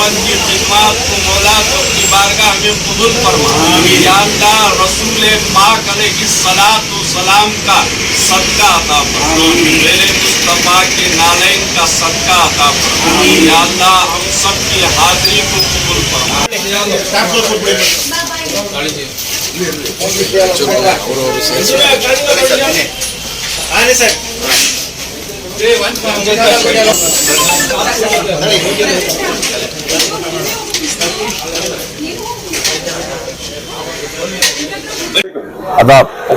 मोहम्मद की खिदमत को मौला तो अपनी बारगाह में कबूल फरमा। या अल्लाह रसूल पाक अलैहिस्सलातु वस्सलाम का सदका अता फरमा। मेरे मुस्तफा के नालैन का सदका अता फरमा। या अल्लाह हम सब की हाजिरी को कबूल फरमा।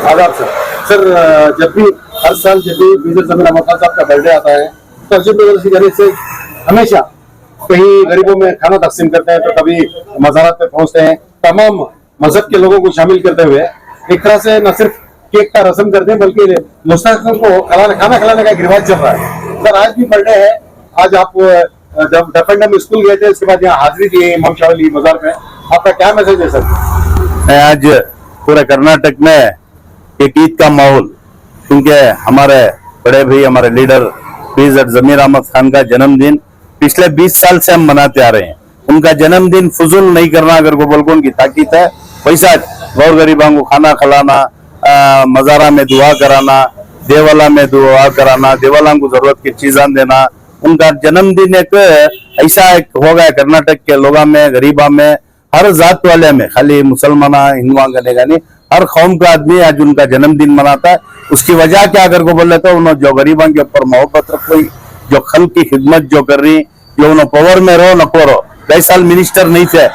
आदाब सर, जब भी हर साल जब भी मेजर जमीर अहमद खान साहब का बर्थडे आता है तो अजीब की जरिए से हमेशा कहीं गरीबों में खाना तकसीम करते हैं, तो कभी मज़ारात पे पहुंचते हैं। तमाम मजहब के लोगों को शामिल करते हुए एक तरह से न सिर्फ केक का रस्म करते हैं बल्कि मुस्तकिल को खाना खिलाने का एक रिवाज चल रहा है। सर आज भी बर्थडे है, आज आप जब डफेंडम स्कूल गए थे उसके बाद यहाँ हाजिरी दी इमाम शाह अली मज़ार पे, आपका क्या मैसेज है सर? आज पूरे कर्नाटक में एक ईद का माहौल, क्योंकि हमारे बड़े भाई हमारे लीडर पीज़द जमीर अहमद खान का जन्मदिन पिछले 20 साल से हम मनाते आ रहे हैं। उनका जन्मदिन फजूल नहीं करना अगर को बोल को उनकी ताकीद है। वैसा गौर गरीबों को खाना खिलाना, मज़ारा में दुआ कराना, देवाला में दुआ कराना, देवाला को जरूरत की चीज़ां देना, उनका जन्मदिन एक ऐसा एक हो गया कर्नाटक के लोगों में, गरीबा में, हर जात वाले में, खाली मुसलमान हिंदुआ का नहीं, हर कौम का आदमी आज उनका जन्मदिन मनाता है। उसकी वजह क्या अगर को बोले तो उन्होंने जो गरीबों के ऊपर मोहब्बत रख रही, जो खल की खिदमत जो कर रही, जो उन्होंने पावर में रहो नको रहो, 2 साल मिनिस्टर नहीं थे,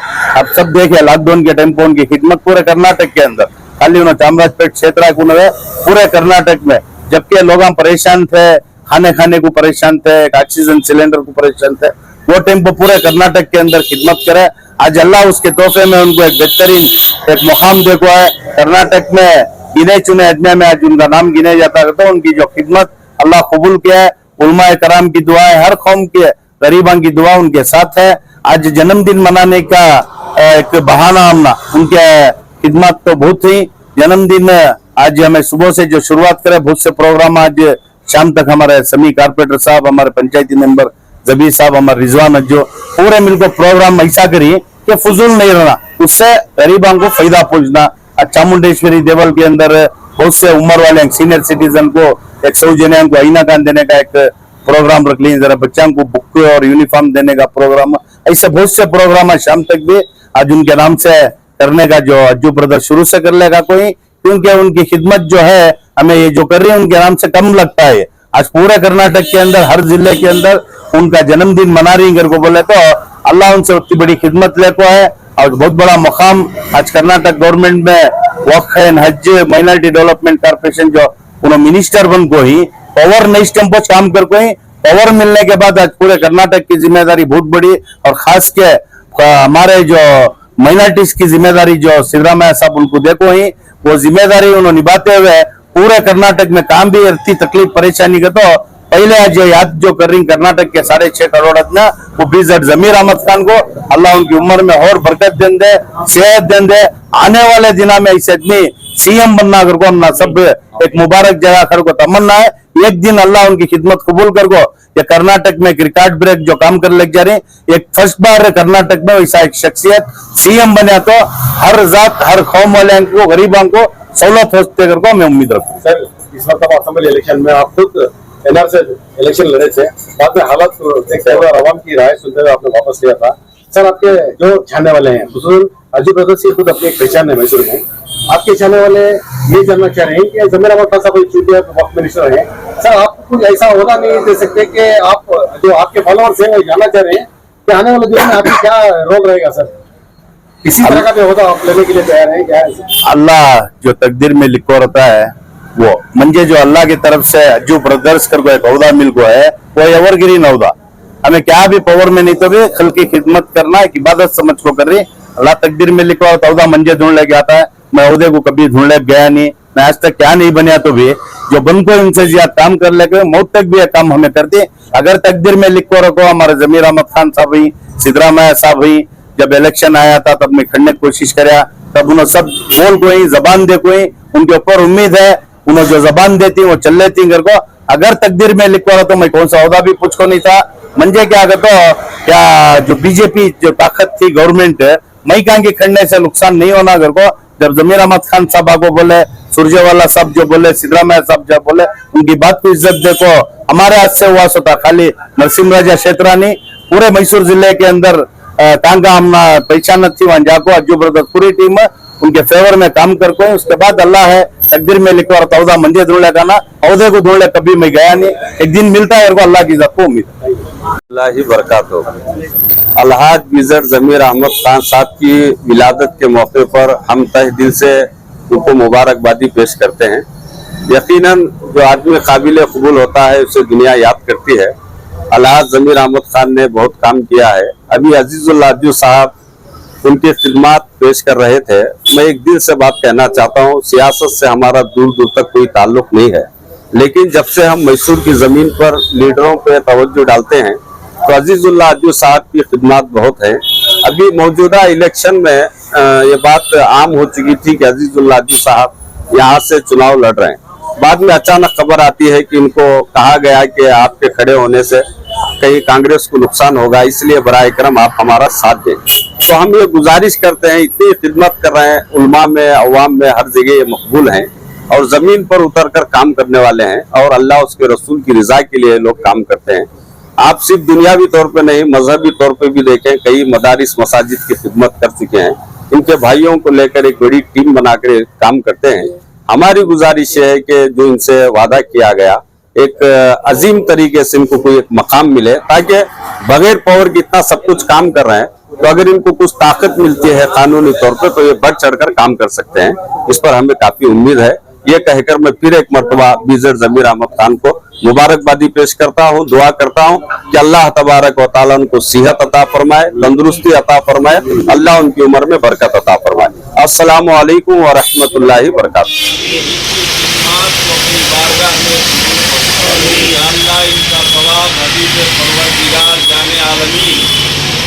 आप सब देखे लॉकडाउन के टाइम पर उनकी खिदमत पूरे कर्नाटक के अंदर, खाली उन्होंने चामराजपेट क्षेत्र पूरे कर्नाटक में, जबकि लोग परेशान थे, खाने को परेशान थे, ऑक्सीजन सिलेंडर को परेशान थे, वो टाइम पर पूरे कर्नाटक के अंदर खिदमत करे। आज अल्लाह उसके तोहफे में उनको एक बेहतरीन एक मुकाम देखो है कर्नाटक में, गिने चुने अजमे में आज उनका नाम गिने जाता है। तो उनकी जो खिदमत अल्लाह कबूल किया है, उलमाए कराम की दुआ है, हर कौम के गरीबों की दुआ उनके साथ है। आज जन्मदिन मनाने का एक बहाना हमना उनके खिदमत तो बहुत ही जन्मदिन आज हमें सुबह से जो शुरुआत करे, बहुत से प्रोग्राम आज शाम तक हमारे समी कारपोरेटर साहब, हमारे पंचायती मेंबर जबीर साहब, हमारे रिजवान जो पूरे मिलकर प्रोग्राम ऐसा करी कि फजूल नहीं रहना, उससे गरीबों को फायदा पहुंचना। चामुंडेश्वरी देवल के अंदर बहुत से उम्र वाले सीनियर सिटीजन को एक सौजन्य को आईना कान देने का एक प्रोग्राम रख ली, जरा बच्चों को बुक और यूनिफॉर्म देने का प्रोग्राम, ऐसे बहुत से प्रोग्राम है शाम तक भी आज उनके नाम से करने का जो अज्जू ब्रदर शुरू से कर लेगा कोई, क्योंकि उनकी खिदमत जो है हमें ये जो कर रही है उनके नाम से कम लगता है। आज पूरे कर्नाटक के अंदर हर जिले के अंदर उनका जन्मदिन मना रही को बोले तो अल्लाह उनसे उतनी बड़ी खिदमत लेको है। और बहुत बड़ा मुकाम आज कर्नाटक गवर्नमेंट में वक्फ एंड हज माइनॉरिटी डेवलपमेंट कॉर्पोरेशन जो उन्होंने मिनिस्टर बन को ही पावर नहीं स्टम्पो काम कर को ही पावर मिलने के बाद आज पूरे कर्नाटक की जिम्मेदारी बहुत बड़ी, और खास के हमारे जो माइनॉरिटीज की जिम्मेदारी जो सिद्धरामैया साहब उनको देखो ही वो जिम्मेदारी उन्होंने निभाते हुए पूरे कर्नाटक में काम भी इतनी तकलीफ परेशानी का तो पहले आज याद जो कर रही कर्नाटक के 6.5 करोड़ आदमी वो पीज़द जमीर अहमद खान को अल्लाह उनकी उम्र में और बरकत दें दे, सेहत दें दे। आने वाले दिनों में ऐसे आदमी सीएम बनना कर को हम सब एक मुबारक जगह कर को तमन्ना है, एक दिन अल्लाह उनकी खिदमत कबूल कर को ये कर्नाटक में एक रिकॉर्ड ब्रेक जो काम कर लग जा रही, एक फर्स्ट बार कर्नाटक में वैसा एक शख्सियत सीएम बने तो हर जात हर कौम वाले को गरीबों को सहूलत होते कर को मैं उम्मीद रखूँ। सर इस वक्त असेंबली इलेक्शन में आप खुद एनआर से इलेक्शन लड़े थे, बाद में हालत देखते हुए आवाम की राय सुनते हुए आपने वापस लिया था। सर आपके जो चाहने वाले हैं अज्जू ब्रदर्स की खुद अपनी एक पहचान है मैसूर में, आपके चाहने वाले ये जानना चाह रहे हैं कि जमीर अहमद खान साहब चूंकि वक्त मिनिस्टर है, सर आपको कुछ ऐसा होगा नहीं दे सकते कि आप जो आपके फॉलोअर्स हैं वो जानना चाह रहे हैं कि आने वाले दिनों में आपका क्या रोल रहेगा सर, इसी तरह का भी होता आप लेने के लिए तैयार हैं क्या? अल्लाह जो तकदीर में लिखो रहता है वो मंजे जो अल्लाह की तरफ से अज्जू ब्रदर्स कर एक औदा मिल को है वो एवरग्रीन औदा, हमें क्या भी पावर में नहीं तो भी खल की खिदमत करना एक इबादत समझ को कर रही। अल्लाह तकदीर में लिखो औदा मंजे ढूंढ ले आता है, मैं औदे को कभी ढूंढ ले गया नहीं, मैं आज तक क्या नहीं बनिया तो भी जो बन को इनसे ज्यादा काम कर ले मौत तक भी काम हमें करते। अगर तकदीर में लिखो रखो हमारे जमीर अहमद खान साहब ही, सिद्धरामैया साहब ही, जब इलेक्शन आया था तब मैं खड़ने की कोशिश कराया, तब उन्होंने सब बोल को ही जबान दे को ही उनके ऊपर उम्मीद है, उन्होंने जो जबान देती वो चल लेती घर को। अगर तकदीर में लिखवा रहा तो मैं कौन सा औदा भी पूछ को नहीं था मंजे क्या अगर तो क्या जो बीजेपी जो ताकत थी गवर्नमेंट मईकां के खड़ने से नुकसान नहीं होना घर को। जब जमीर अहमद खान साहब आगो बोले, सुरजेवाला साहब जो बोले, सिद्धरामैया साहब जो बोले, उनकी बात को इज्जत देखो हमारे हाथ से हुआ सोता। खाली नरसिंह राजा क्षेत्र नहीं, पूरे मैसूर जिले के अंदर टांगा हम पहचान थी वहां जाको अज्जू ब्रदर पूरी टीम उनके फेवर में काम कर को। उसके बाद अल्लाह है तकदीर में लिखवा रहा औदा मंजे ढूंढे का ना औदे को ढूंढे कभी मैं गया नहीं। एक दिन मिलता है अल्लाह की इज्जत को उम्मीद अल्लाह बरकातो। अलहाज मेजर जमीर अहमद खान साहब की विलादत के मौके पर हम तहे दिल से उनको मुबारकबादी पेश करते हैं। यकीनन जो आदमी काबिल कबूल होता है उसे दुनिया याद करती है। अलहाज जमीर अहमद खान ने बहुत काम किया है। अभी अजीजुल्लाह अज्जू साहब उनकी खिदमत पेश कर रहे थे। मैं एक दिल से बात कहना चाहता हूँ, सियासत से हमारा दूर दूर तक कोई ताल्लुक नहीं है, लेकिन जब से हम मैसूर की जमीन पर लीडरों पे तवज्जो डालते हैं तो अजीजुल्लाह अज्जू साहब की खिदमत बहुत है। अभी मौजूदा इलेक्शन में ये बात आम हो चुकी थी कि अजीजुल्लाह अज्जू साहब यहाँ से चुनाव लड़ रहे हैं। बाद में अचानक खबर आती है कि इनको कहा गया कि आपके खड़े होने से कहीं कांग्रेस को नुकसान होगा, इसलिए बराए करम आप हमारा साथ दें। तो हम ये गुजारिश करते हैं, इतनी खिदमत कर रहे हैं, उल्मा में अवाम में हर जगह ये मकबूल हैं और जमीन पर उतर कर काम करने वाले हैं और अल्लाह उसके रसूल की रजा के लिए लोग काम करते हैं। आप सिर्फ दुनियावी तौर पे नहीं मजहबी तौर पे भी देखें, कई मदारिस मसाजिद की खिदमत कर चुके हैं। इनके भाइयों को लेकर एक बड़ी टीम बनाकर काम करते हैं। हमारी गुजारिश है कि जो इनसे वादा किया गया एक अजीम तरीके से इनको कोई एक मकाम मिले, ताकि बगैर पावर के इतना सब कुछ काम कर रहे हैं तो अगर इनको कुछ ताकत मिलती है कानूनी तौर पे तो ये बढ़ चढ़कर काम कर सकते हैं। इस पर हमें काफी उम्मीद है। ये कहकर मैं फिर एक मरतबा मेजर जमीर अहमद खान को मुबारकबादी पेश करता हूँ, दुआ करता हूँ कि अल्लाह तबारक व तआला उनको सेहत अता फरमाए, तंदुरुस्ती अता फरमाए, अल्लाह उनकी उम्र में बरकत अता फरमाए। अस्सलामु अलैकुम व रहमतुल्लाहि व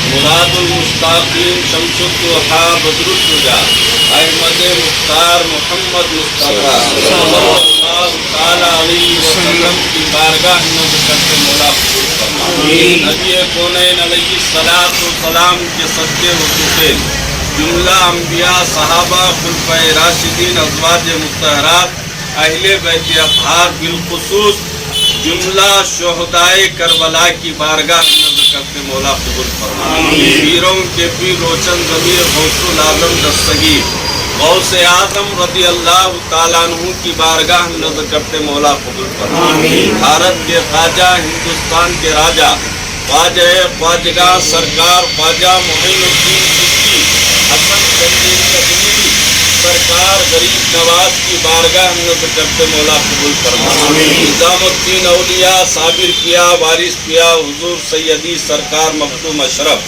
मुरादुल मुस्ताकीम शमसुद्दौहा बदरुद्दुजा अहमद मुख्तार मोहम्मद मुस्तफा सल्लल्लाहु तआला अलैहि वसल्लम की बारगाह नज़र करके मौला कबूल फरमाए। नबी कौनैन अलैहि सलातो सलाम के सच्चे हुकूक़ जुमला अंबिया सहाबा खुलफाए राशिदीन अज़वाज मुत्तहरात अहले बैत अतहार बिलखुसूस जुमला शोहदाए करबला की बारगाह नज़र करते मौला कबूल फरमाए। पीरों के पीर रोशन ज़मीर गौसुल आज़म दस्तगीर गौसे आज़म रज़ी अल्लाह तआला अन्हु की बारगाह नज़र करते मौला कबूल फरमाए। भारत के ख्वाजा, हिंदुस्तान के राजा, ख्वाजा ख्वाजगा सरकार ख्वाजा मोइनुद्दीन चिश्ती हसन गंजी कश्मीरी सरकार गरीब नवाज की बारगाह नज़र करते मौला कबूल फरमाए। निज़ामुद्दीन औलिया साबिर पिया वारिस पिया हुजूर सैयदी सरकार मखदूम अशरफ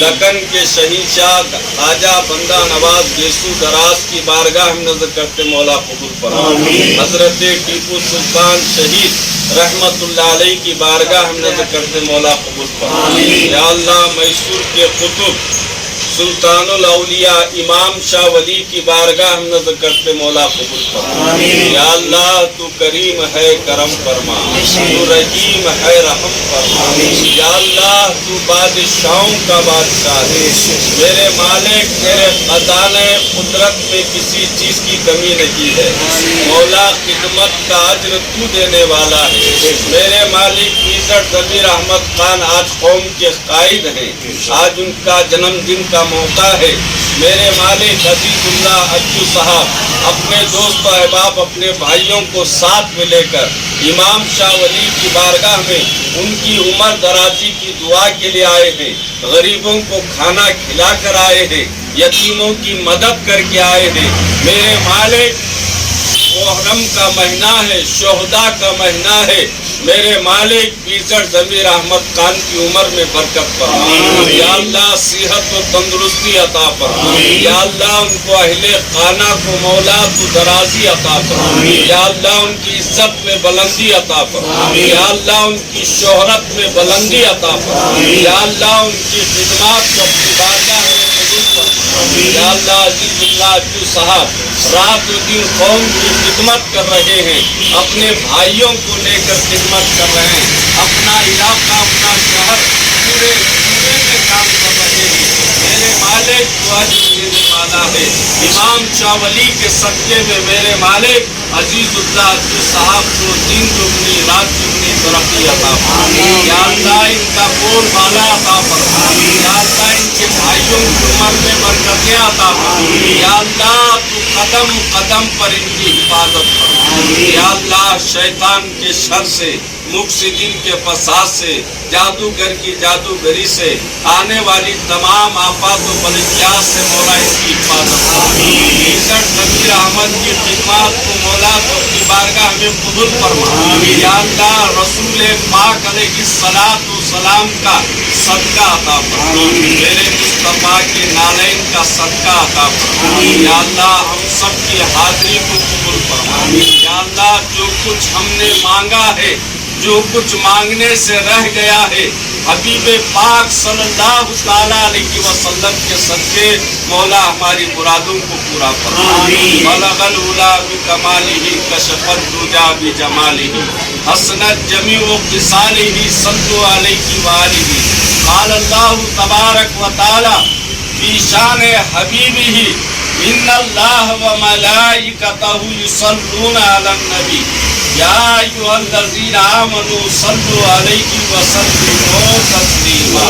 दक्कन के शहींशाह ख्वाजा बंदा नवाज गेसू दराज की बारगाह नज़र करते मौला कबूल फरमाए। हजरत टीपू सुल्तान शहीद रहमतुल्लाह अलैहि की बारगाह नज़र करते मौला कबूल फरमाए। या अल्लाह मैसूर के कुतुब सुल्तानुल औलिया इमाम शाह वली की बारगाह नज़र करते मौला कबूल फरमा। या अल्लाह तू करीम है करम फरमा, तू रहीम है रहम फरमा। या अल्लाह तू बादशाहों का बादशाह है। मेरे मालिक तेरे खजाने कुदरत में किसी चीज की कमी नहीं है। मौला खिदमत का अज्र तू देने वाला है। मेरे मालिक मेजर जमीर अहमद खान आज कौम के कायद हैं। आज उनका जन्मदिन का मौका है। मेरे मालिक अजीजुल्लाह अज्जू साहब अपने दोस्त अहबाब अपने भाइयों को साथ में लेकर इमाम शाह वली की बारगाह में उनकी उम्र दराजी की दुआ के लिए आए हैं। गरीबों को खाना खिला कर आए हैं, यतीमों की मदद करके आए हैं। मेरे मालिक मुहर्रम का महीना है, शोहदा का महीना है। मेरे मालिक मेजर जमीर अहमद खान की उम्र में बरकत फरमा। या अल्लाह सेहत और तंदुरुस्ती अता फरमा। या अल्लाह उनको अहले खाना को मौला तू दराजी अता फरमा। या अल्लाह उनकी इज्जत में बुलंदी अता फरमा। या अल्लाह उनकी शोहरत में बुलंदी अता फरमा। या अल्लाह उनकी खिदमत को अपनी बारगाह में कबूल फरमा। या अल्लाह अजीजुल्लाह अज्जू साहब रात और दिन कौम की खिदमत कर रहे हैं, अपने भाइयों को लेकर खिदमत कर रहे हैं। अपना इलाका अपना शहर पूरे वंशावली के सदके में मेरे मालिक अजीजुल्लाह अब्दुल साहब को दिन दुगनी रात दुगनी तरक्की अता फरमा। या अल्लाह इनका बोल बाला अता फरमा। या अल्लाह इनके भाइयों की उम्र में बरकतें अता फरमा। या अल्लाह तू कदम कदम पर इनकी हिफाजत फरमा। या अल्लाह शैतान के शर से, मुफसिदीन के फसाद से, जादूगर की जादूगरी से, आने वाली तमाम आफात व बलजियात से मौला इसकी हिफाजत फरमा। इज़्ज़त ज़मीर अहमद की खिदमत को मौला तो अपनी बारगाह में कबूल फरमा। या अल्लाह रसूल पाक अलैहिस्सलातु सलाम का सदका अता फरमा। मेरे मुस्तफा के नालैन का सदका अता फरमा। या अल्लाह हम सब की हाजिरी को कबूल फरमा। या अल्लाह जो कुछ हमने मांगा है, जो कुछ मांगने से रह गया है, हबीब पाक सल्लल्लाहु ताला अलैहि वसल्लम के सदके मौला हमारी मुरादों को पूरा फरमा। बलगल उला बिकमालिही कशफत दुजा बिजमालिही हसनत जमीउ ख़िसालिही सल्लु अलैहि व आलिही। क़ाल अल्लाहु तबारक व तआला फी शान हबीबिही इन्नल्लाह व मलाइकतहु युसल्लूना अलन नबी या अय्युहल्लज़ीना आमनू सल्लु अलैहि व सल्लिमू तस्लीमा।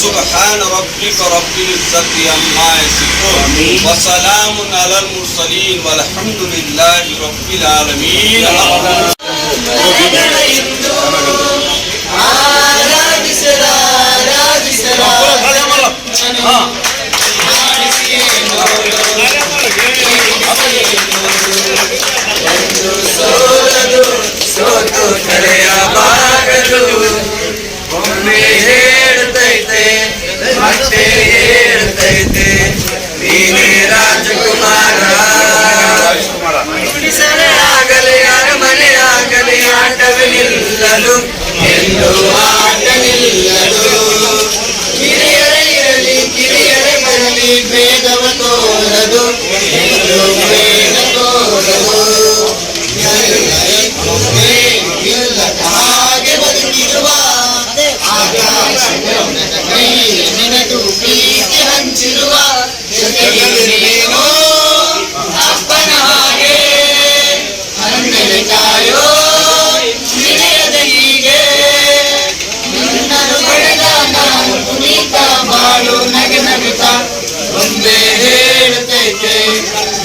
सुब्हान रब्बिक रब्बिल इज़्ज़ति अम्मा यसिफून व सलामुन अलल मुरसलीन वल्हम्दुलिल्लाहि रब्बिल आलमीन।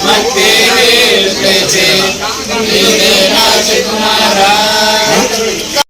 ಮತ್ತೆ ಹೇಳ್ತೈತೆ